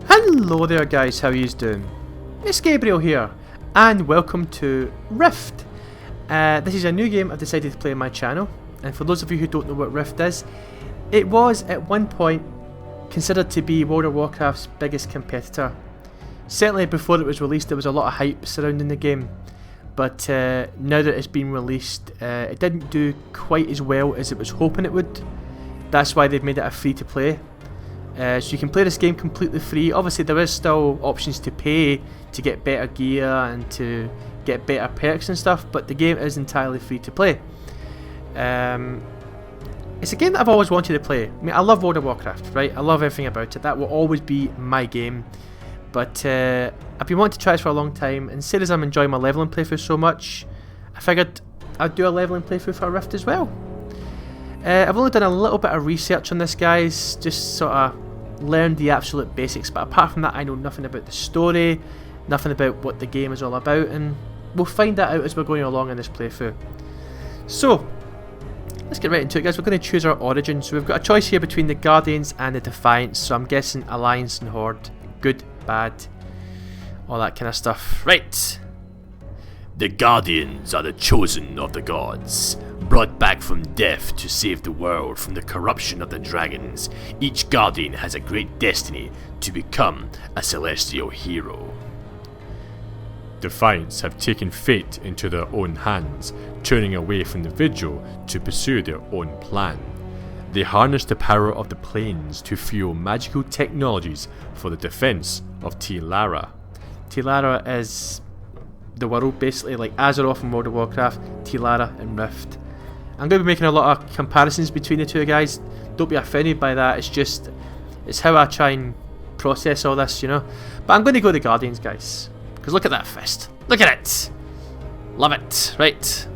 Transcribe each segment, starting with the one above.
Hello there guys, how yous doing? It's Gabriel here, and welcome to Rift. This is a new game I've decided to play on my channel, and for those of you who don't know what Rift is, it was at one point considered to be World of Warcraft's biggest competitor. Certainly before it was released there was a lot of hype surrounding the game, but now that it's been released it didn't do quite as well as it was hoping it would. That's why they've made it a free to play. So you can play this game completely free. Obviously there is still options to pay to get better gear and to get better perks and stuff, but the game is entirely free to play. It's a game that I've always wanted to play. I mean, I love World of Warcraft, right? I love everything about it. That will always be my game. But I've been wanting to try this for a long time, and seeing as I'm enjoying my leveling playthrough so much, I figured I'd do a leveling playthrough for Rift as well. I've only done a little bit of research on this, guys, just sort of learned the absolute basics, but apart from that I know nothing about the story, nothing about what the game is all about, and we'll find that out as we're going along in this playthrough. So, let's get right into it, guys. We're going to choose our origin, so we've got a choice here between the Guardians and the Defiants, so I'm guessing Alliance and Horde, good, bad, all that kind of stuff. Right. The Guardians are the chosen of the gods, brought back from death to save the world from the corruption of the dragons. Each Guardian has a great destiny to become a celestial hero. Defiants have taken fate into their own hands, turning away from the Vigil to pursue their own plan. They harness the power of the planes to fuel magical technologies for the defense of Telara. Telara is the world, basically, like Azeroth in World of Warcraft, Telara in Rift. I'm going to be making a lot of comparisons between the two, guys. Don't be offended by that, it's how I try and process all this, you know. But I'm going to go the Guardians, guys, because look at that fist. Look at it! Love it. Right.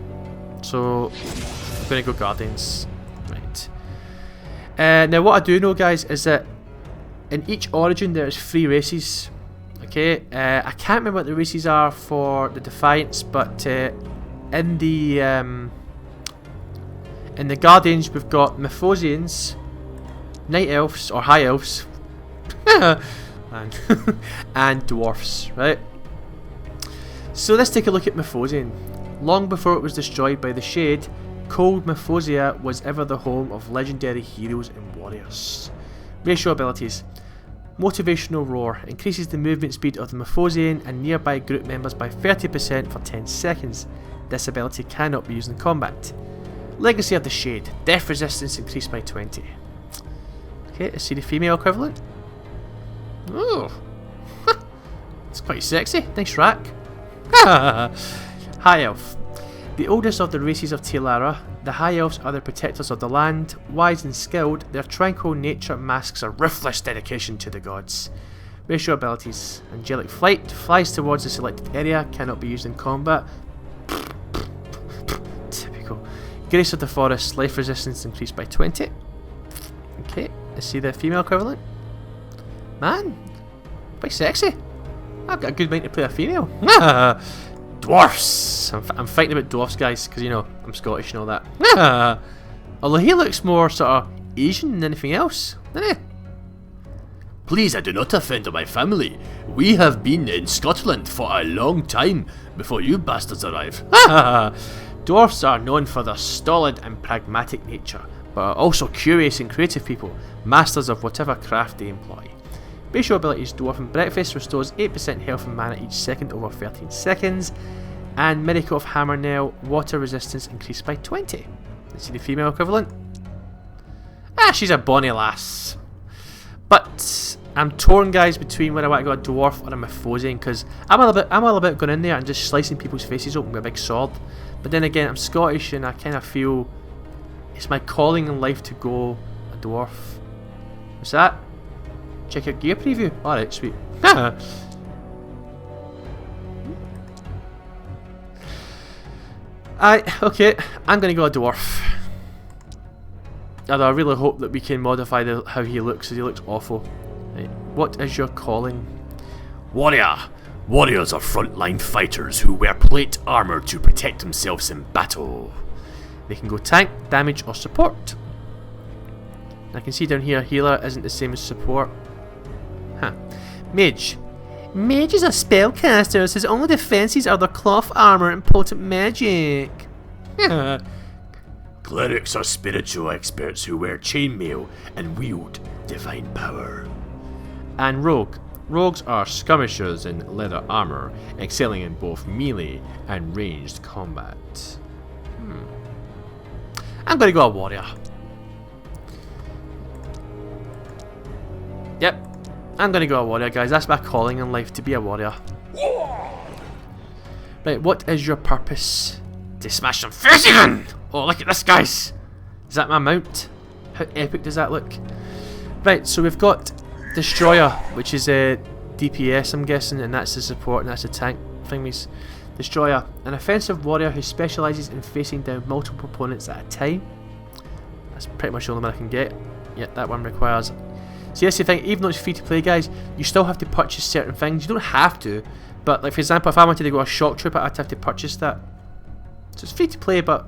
So, I'm going to go Guardians. Right. Now what I do know, guys, is that in each origin there's 3 races. Okay, I can't remember what the races are for the Defiants, but in the Guardians we've got Mythosians, Night Elves or High Elves, and Dwarfs, right? So let's take a look at Mythosian. Long before it was destroyed by the Shade, cold Mythosia was ever the home of legendary heroes and warriors. Racial abilities. Motivational Roar increases the movement speed of the Mythosian and nearby group members by 30% for 10 seconds. This ability cannot be used in combat. Legacy of the Shade. Death resistance increased by 20. Okay, let's see the female equivalent. Oh, it's quite sexy. Nice rack. High Elf. The oldest of the races of Telara, the High Elves are the protectors of the land. Wise and skilled, their tranquil nature masks a ruthless dedication to the gods. Racial abilities. Angelic Flight, flies towards a selected area, cannot be used in combat. Typical. Grace of the Forest, life resistance increased by 20. Okay, let's see the female equivalent. Man, quite sexy. I've got a good mind to play a female. Dwarfs! I'm fighting about dwarfs, guys, because, you know, I'm Scottish and all that. Although he looks more sort of Asian than anything else, doesn't he? Please, I do not offend my family. We have been in Scotland for a long time before you bastards arrive. Dwarfs are known for their stolid and pragmatic nature, but are also curious and creative people, masters of whatever craft they employ. Racial abilities. Dwarven Breakfast restores 8% health and mana each second over 13 seconds. And Miracle of Hammernell, water resistance increased by 20. Let's see the female equivalent. She's a bonny lass. But I'm torn, guys, between whether I want to go a dwarf or a Mythosian, because I'm all about going in there and just slicing people's faces open with a big sword. But then again, I'm Scottish and I kind of feel it's my calling in life to go a dwarf. What's that? Check out gear preview. Alright, sweet. Okay, I'm gonna go a dwarf. Although I really hope that we can modify how he looks, because he looks awful. Right. What is your calling? Warrior. Warriors are frontline fighters who wear plate armor to protect themselves in battle. They can go tank, damage or support. I can see down here healer isn't the same as support. Huh. Mage. Mages are spellcasters whose only defences are their cloth armour and potent magic. Clerics are spiritual experts who wear chainmail and wield divine power. And rogue. Rogues are skirmishers in leather armour, excelling in both melee and ranged combat. I'm gonna go a warrior. Yep, I'm gonna go a warrior, guys. That's my calling in life, to be a warrior. Right, what is your purpose? To smash some face in! Oh, look at this, guys! Is that my mount? How epic does that look? Right, so we've got Destroyer, which is a DPS, I'm guessing, and that's the support, and that's the tank thingies. Destroyer, an offensive warrior who specialises in facing down multiple opponents at a time. That's pretty much the only one I can get. Yeah, that one requires... See, that's the thing, even though it's free to play, guys, you still have to purchase certain things. You don't have to, but like for example, if I wanted to go a shock trooper, I'd have to purchase that. So it's free to play, but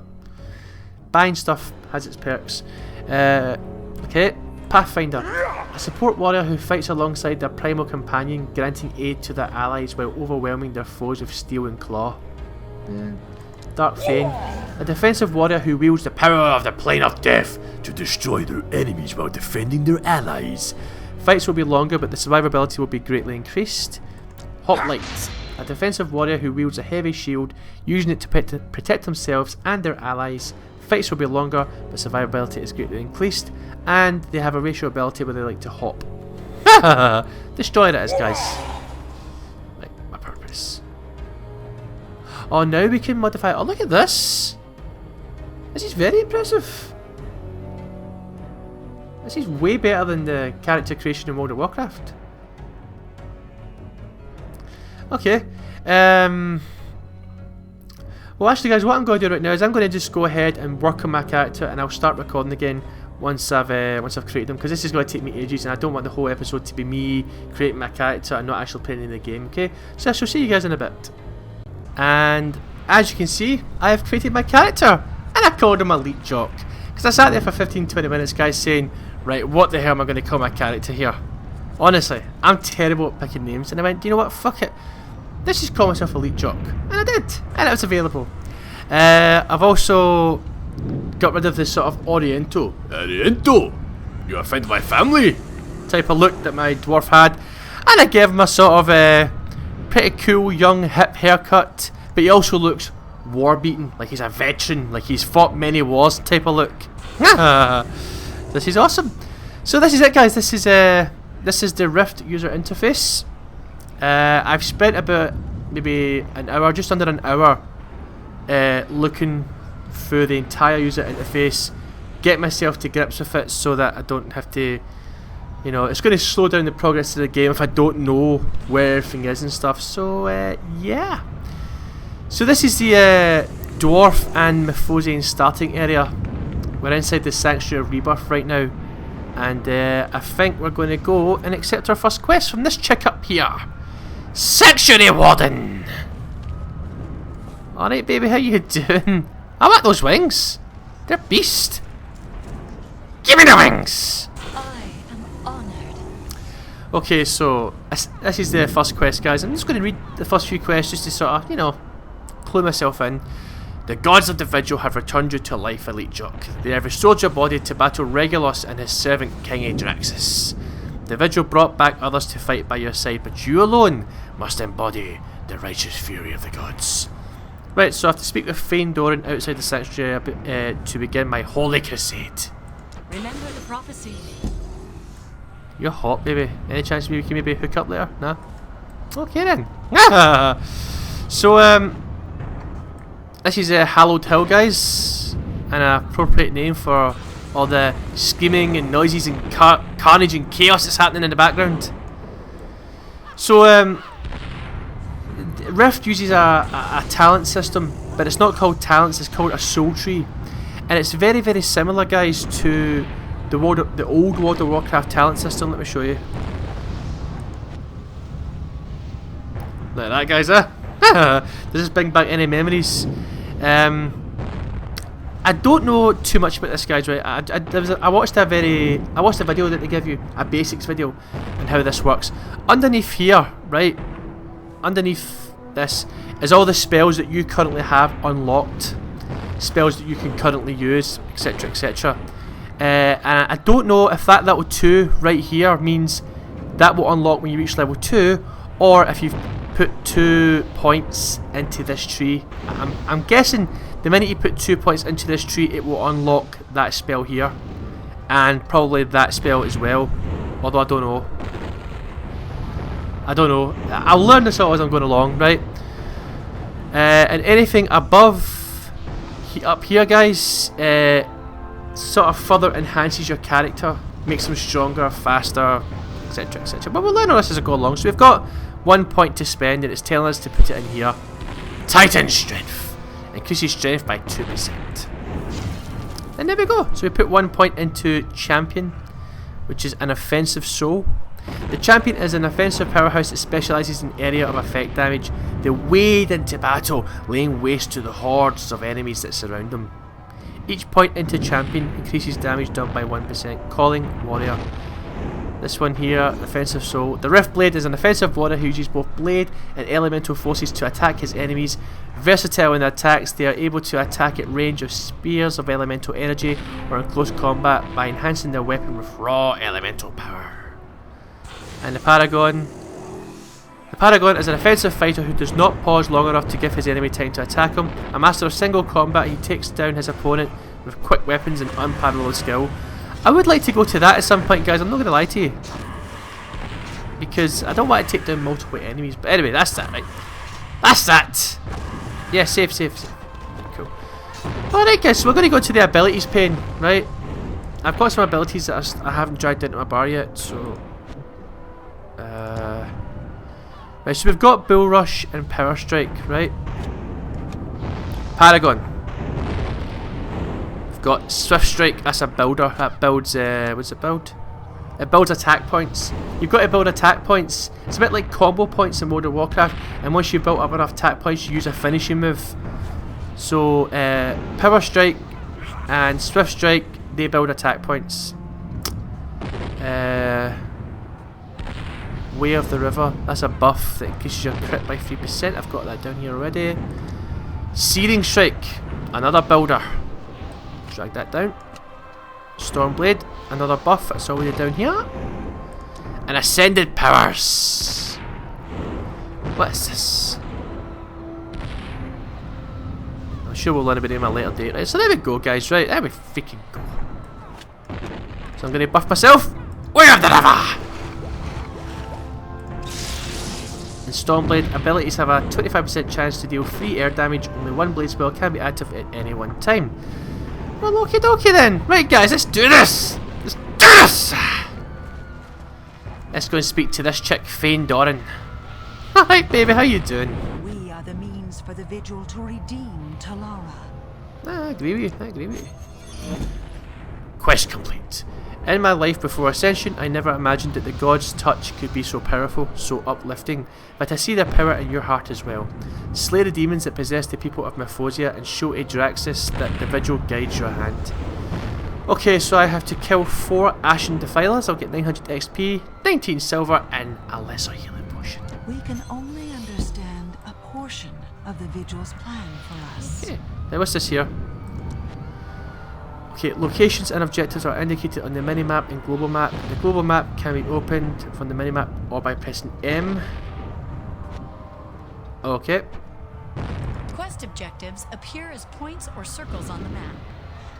buying stuff has its perks. Okay, Pathfinder, a support warrior who fights alongside their primal companion, granting aid to their allies while overwhelming their foes with steel and claw. Dark Fane, a defensive warrior who wields the power of the plane of death To destroy their enemies while defending their allies. Fights will be longer, but the survivability will be greatly increased. Hoplite, a defensive warrior who wields a heavy shield, using it to protect themselves and their allies. Fights will be longer, but survivability is greatly increased, and they have a racial ability where they like to hop. Destroy that, guys. Like my purpose. Oh, now we can modify. Oh, look at this. This is very impressive. This is way better than the character creation in World of Warcraft. Okay. Well, actually, guys, what I'm going to do right now is I'm going to just go ahead and work on my character, and I'll start recording again once I've created them, because this is going to take me ages, and I don't want the whole episode to be me creating my character and not actually playing in the game. Okay. So I shall see you guys in a bit. And as you can see, I have created my character, and I called him Elite Jock. Because I sat there for 15-20 minutes, guys, saying, right, what the hell am I going to call my character here? Honestly, I'm terrible at picking names, and I went, do you know what, fuck it. Let's just call myself Elite Jock. And I did, and it was available. I've also got rid of this sort of Oriental. You offend my family? Type of look that my dwarf had. And I gave him a sort of pretty cool, young, hip haircut. But he also looks war-beaten, like he's a veteran, like he's fought many wars type of look. This is awesome. So this is it, guys. This is the Rift user interface. I've spent about maybe an hour, just under an hour, looking through the entire user interface, get myself to grips with it so that I don't have to, you know, it's going to slow down the progress of the game if I don't know where everything is and stuff. So yeah. So this is the Dwarf and Mythosian starting area. We're inside the Sanctuary of Rebirth right now, and I think we're going to go and accept our first quest from this chick up here. Sanctuary Warden! Alright, baby, how you doing? I want those wings. They're beast. Give me the wings! I am honored. Okay, so this is the first quest, guys. I'm just going to read the first few quests just to sort of, you know, clue myself in. The gods of the Vigil have returned you to life, Elite Jock. They have restored your body to battle Regulus and his servant King Adraxis. The Vigil brought back others to fight by your side, but you alone must embody the righteous fury of the gods. Right, so I have to speak with Fane Doran outside the sanctuary to begin my holy crusade. Remember the prophecy. You're hot, baby. Any chance we can maybe hook up later? Nah? Okay then. So, this is Hallowed Hill, guys. An appropriate name for all the screaming and noises and carnage and chaos that's happening in the background. So, Rift uses a talent system, but it's not called talents, it's called a soul tree. And it's very, very similar, guys, to the old World of Warcraft talent system. Let me show you. Look at that, guys, Does this bring back any memories? I don't know too much about this, guys. Right? I watched a video that they give you, a basics video, and how this works. Underneath here, right? Underneath this is all the spells that you currently have unlocked, spells that you can currently use, etc., etc. And I don't know if that level 2 right here means that will unlock when you reach level 2, or if you've put 2 points into this tree. I'm guessing the minute you put 2 points into this tree, it will unlock that spell here, and probably that spell as well, although I don't know. I'll learn this all as I'm going along, right? And anything above up here, guys, sort of further enhances your character, makes them stronger, faster, etc., etc. But we'll learn all this as I go along. So we've got 1 point to spend, and it's telling us to put it in here. Titan Strength increases strength by 2%. And there we go. So we put 1 point into Champion, which is an offensive soul. The Champion is an offensive powerhouse that specialises in area of effect damage. They wade into battle, laying waste to the hordes of enemies that surround them. Each point into Champion increases damage done by 1%. Calling Warrior. This one here, offensive soul. The Rift Blade is an offensive warrior who uses both blade and elemental forces to attack his enemies. Versatile in attacks, they are able to attack at range of spears of elemental energy or in close combat by enhancing their weapon with raw elemental power. And the Paragon. The Paragon is an offensive fighter who does not pause long enough to give his enemy time to attack him. A master of single combat, he takes down his opponent with quick weapons and unparalleled skill. I would like to go to that at some point, guys, I'm not going to lie to you, because I don't want to take down multiple enemies. But anyway, that's that, right? That's that! Yeah, save. Cool. Alright, guys, so we're going to go to the abilities pane, right? I've got some abilities that I haven't dragged into my bar yet, so... Right, so we've got Bull Rush and Power Strike, right? Paragon. Got Swift Strike, that's a builder, that builds, what's it build? It builds attack points. You've got to build attack points. It's a bit like combo points in World of Warcraft, and once you've built up enough attack points, you use a finishing move. So, Power Strike and Swift Strike, they build attack points. Way of the River, that's a buff that increases your crit by 3%, I've got that down here already. Searing Strike, another builder. Drag that down. Stormblade, another buff, that's already down here. And Ascended Powers. What is this? I'm sure we'll learn about it in a later date, right? So there we go, guys, right? There we freaking go. So I'm going to buff myself. Way of the River! And Stormblade abilities have a 25% chance to deal free air damage. Only one blade spell can be active at any one time. Well, okie dokie then. Right, guys, let's do this. Let's do this. Let's go and speak to this chick, Fane Doran. Alright, baby, how you doing? We are the means for the vigil to redeem Talara. I agree with you. Quest complete. In my life before Ascension, I never imagined that the gods' touch could be so powerful, so uplifting, but I see their power in your heart as well. Slay the demons that possess the people of Myphosia and show to Draxus that the vigil guides your hand. Okay, so I have to kill 4 Ashen Defilers, I'll get 900 XP, 19 silver, and a lesser healing potion. We can only understand a portion of the vigil's plan for us. Okay, now what's this here? Okay, locations and objectives are indicated on the minimap and global map. The global map can be opened from the minimap or by pressing M. Okay. Quest objectives appear as points or circles on the map.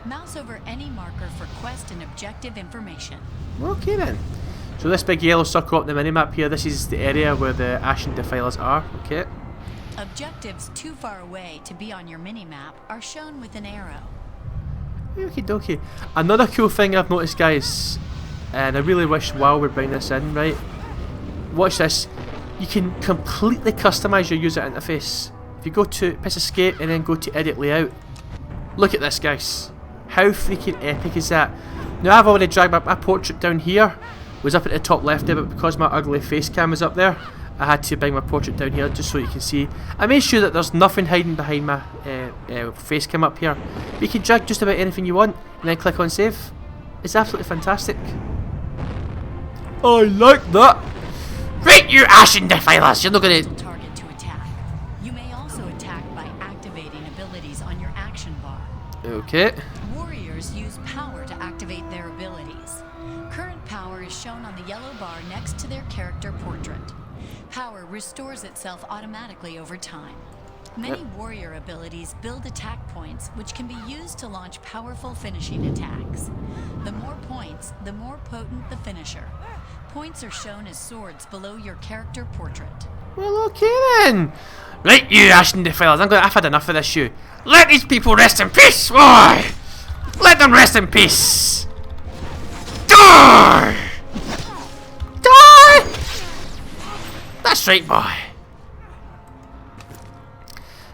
Mouse over any marker for quest and objective information. Okay then. So this big yellow circle up the minimap here, this is the area where the Ashen Defilers are. Okay. Objectives too far away to be on your minimap are shown with an arrow. Okie dokie. Another cool thing I've noticed, guys, and I really wish WoW would bring this in, right? Watch this. You can completely customise your user interface. If you go to press escape and then go to edit layout, look at this, guys. How freaking epic is that? Now I've already dragged my portrait down here, was up at the top left there, but because my ugly face cam is up there, I had to bring my portrait down here just so you can see. I made sure that there's nothing hiding behind my face cam up here. But you can drag just about anything you want and then click on save. It's absolutely fantastic. I like that. Right, you ashen defilers, you're not gonna... Target to attack. You may also attack by activating abilities on your action bar. Okay. Warriors use power to activate their abilities. Current power is shown on the yellow bar next to their character portrait. Power restores itself automatically over time. Many warrior abilities build attack points, which can be used to launch powerful finishing attacks. The more points, the more potent the finisher. Points are shown as swords below your character portrait. Well, okay then. Right, you ashen defilers, I've had enough of this shoe. Let these people rest in peace, boy! Let them rest in peace! Die! Die! That's right, boy.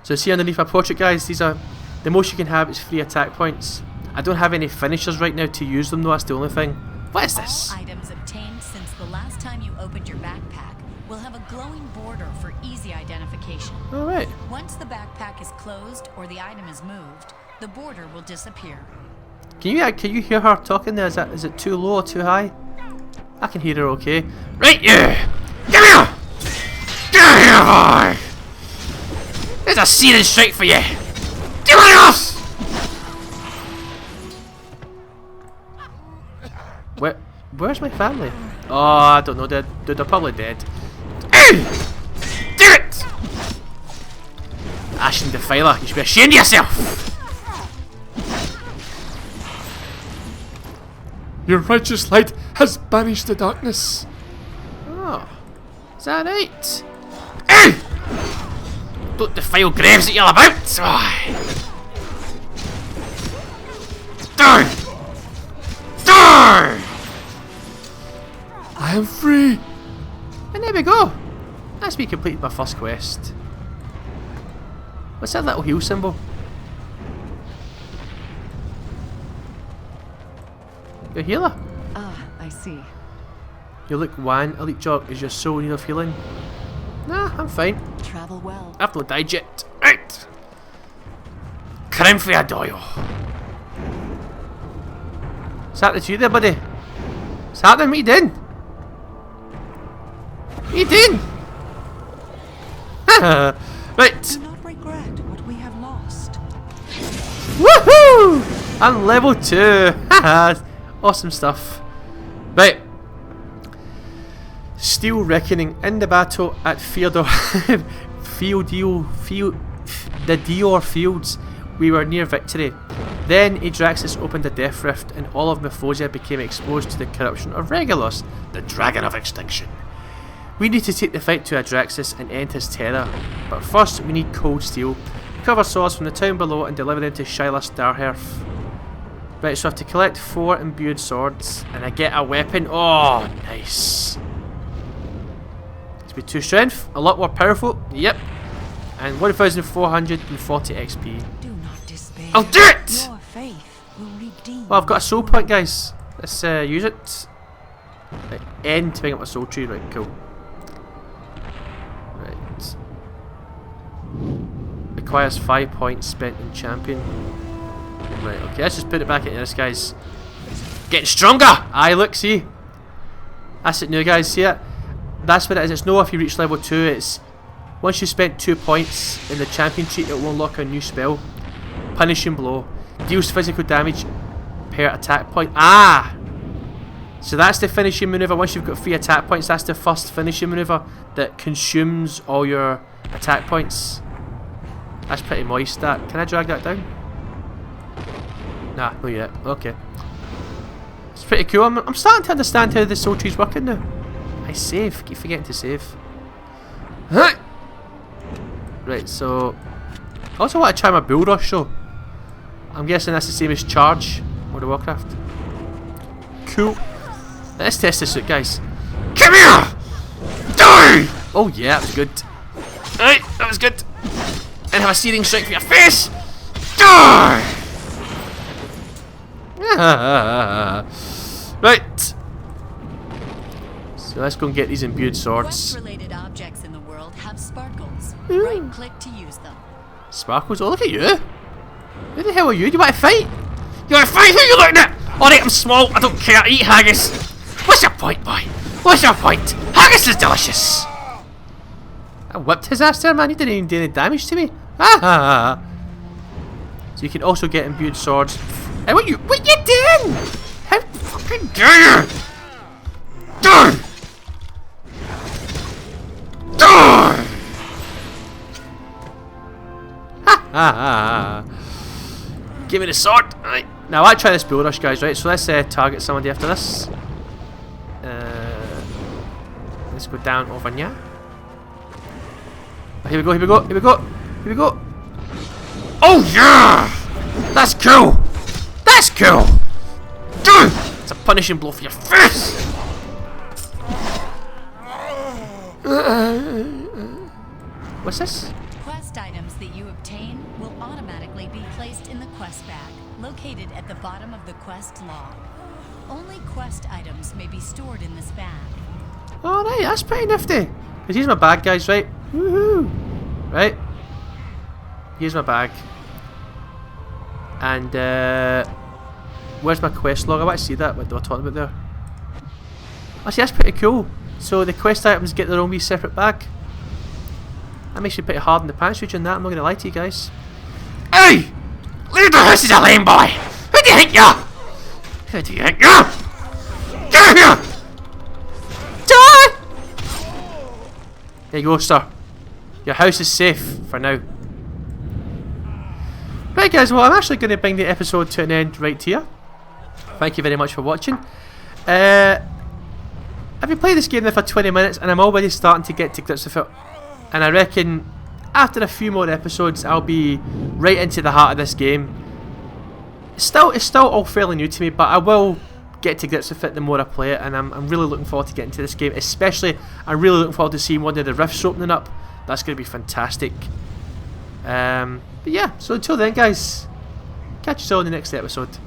So see underneath my portrait, guys, these are... The most you can have is 3 attack points. I don't have any finishers right now to use them though, that's the only thing. What is this? All items obtained since the last time you opened your backpack will have a glowing border for easy identification. Alright. Once the backpack is closed or the item is moved, the border will disappear. Can you hear her talking there? Is it too low or too high? I can hear her okay. Right, you! Come here! Come here, boy! There's a searing strike for you! Do it else! Where's my family? Oh, I don't know, dude, they're probably dead. Do it! Ashen Defiler, you should be ashamed of yourself! Your righteous light has banished the darkness. Oh, is that right? Don't defile graves that you're about! Die! Die! I am free. And there we go. That's me completed my first quest. What's that little heal symbol? You're a healer. Ah, I see. You look wan, elite jock. Is your soul in need of healing? Nah, I'm fine. Travel well. I've not died yet. Right. Crime for a doyle. What's happening to you there, buddy? What's happening? What you doing? What you doing? Right. Do not regret what we have lost. Woohoo! I'm level 2. Haha. Awesome stuff. Right. Steel Reckoning in the battle at the Dwarf Fields. We were near victory. Then Adraxis opened a death rift and all of Mythosia became exposed to the corruption of Regulus, the Dragon of Extinction. We need to take the fight to Adraxis and end his terror, but first we need cold steel, recover swords from the town below and deliver them to Shyla Starhearth. Right, so I have to collect 4 imbued swords and I get a weapon. Oh, nice. It's be 2 strength, a lot more powerful, yep, and 1440 XP. Do not despair. I'll do it! Your faith will redeem. Well, I've got a soul point, guys. Let's use it. Right, N to bring up my soul tree. Right, cool. Right. Requires 5 points spent in champion. Right, okay, let's just put it back into this, guys. Getting stronger! Aye, look, see? That's it now, guys, see it? That's what it is. It's no if you reach level 2, it's once you spent 2 points in the champion treat, it will unlock a new spell. Punishing Blow. Deals physical damage per attack point. Ah! So that's the finishing maneuver. Once you've got 3 attack points, that's the first finishing maneuver that consumes all your attack points. That's pretty moist, that. Can I drag that down? Nah, not yet. Okay. It's pretty cool. I'm starting to understand how the soul tree's working now. I save. Keep forgetting to save. Right, so I also want to try my bull rush, so I'm guessing that's the same as charge World of Warcraft. Cool. Let's test this out, guys. Come here! Die! Oh yeah, that was good. Right, that was good. And have a searing strike for your face! Die! Right. So let's go and get these imbued swords. Quest-related objects in the world have sparkles. Ooh. Right-click to use them. Sparkles? Oh, look at you! Who the hell are you? Do you want to fight? You want to fight? Who are you looking at? Alright, I'm small. I don't care. I eat haggis. What's your point, boy? What's your point? Haggis is delicious. I whipped his ass there, man. He didn't even do any damage to me. Ah, ha, ha. So you can also get imbued swords. Hey, what you doing? How fucking dare you? Darn! Darn! Ha ha ha! Give me the sword. Right. Now I try this bull rush, guys. Right. So let's target somebody after this. Let's go down over here. Here we go. Here we go. Here we go. Here we go. Oh yeah! That's cool. That's cool. Dude! It's a punishing blow for your face. What's this? Quest items that you obtain will automatically be placed in the quest bag, located at the bottom of the quest log. Only quest items may be stored in this bag. Alright, that's pretty nifty. Because here's my bag, guys, right? Woohoo! Right? Here's my bag. And, where's my quest log? I want to see that, what they were talking about there. Actually, that's pretty cool. So the quest items get their own wee separate bag. That makes you pretty hard in the pants reaching that, I'm not going to lie to you guys. Hey! Leave the house, is a lame boy! Who do you think you are? Who do you think you are? Get here! Die! There you go, sir. Your house is safe for now. Right, guys, well, I'm actually going to bring the episode to an end right here. Thank you very much for watching. I've been playing this game now for 20 minutes and I'm already starting to get to grips with it. And I reckon after a few more episodes I'll be right into the heart of this game. It's still all fairly new to me, but I will get to grips with it the more I play it, and I'm really looking forward to getting to this game. Especially, I'm really looking forward to seeing one of the rifts opening up. That's going to be fantastic. But yeah, so until then, guys, catch you all in the next episode.